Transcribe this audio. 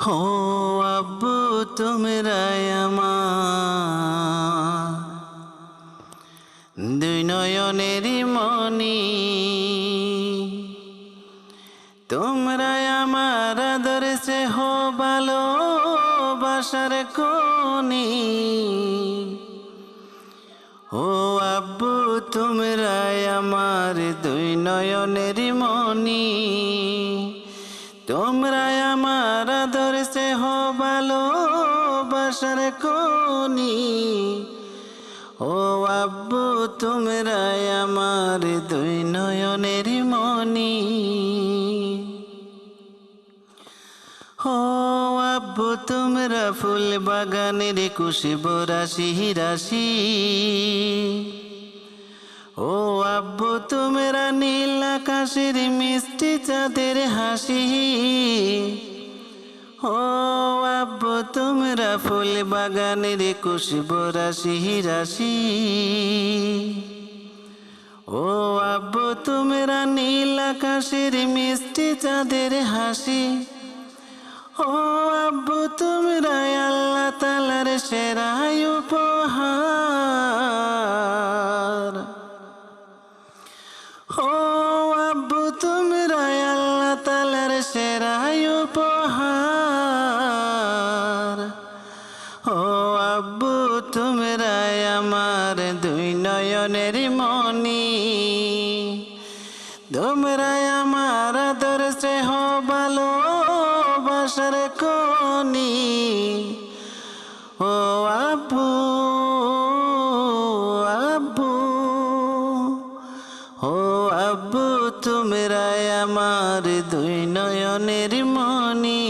हो अब्बू तुमरा আমার দুই নয়নেরই মনি তোমরা আমার আদর্শে হো ভালোবাসার কোনি ও আব্বু তোমরা আমার দুই নয়নেরই মনি তোমরা আমার আদর্শে হো ভালোবাসার কোনি ও আব্বু তোমরা আমার দুই নয়নেরই মনি ও আব্বু তোমরা ফুল বাগানের খুশবু রাশি রাশি ও আব্বু তোমরা নীল আকাশের মিষ্টি চাঁদের হাসি ও আব্বু তোমরা ফুল বাগানের খুশবু রাশি রাশি ও আব্বু তোমরা নীল আকাশের মিষ্টি চাঁদের হাসি ও আব্বু তোমরা আল্লাহ তাআলার সেরা উপহার ও আব্বু তোমরা আল্লাহ তাআলার সেরা উপহার ও আব্বু তোমরা আমার দুই নয়নের মনি তোমরা আমার আদর্শে হো ভালোবাসার কোনি ও আব্বু আব্বু ও আব্বু তোমরা আমার দুই নয়নের মনি।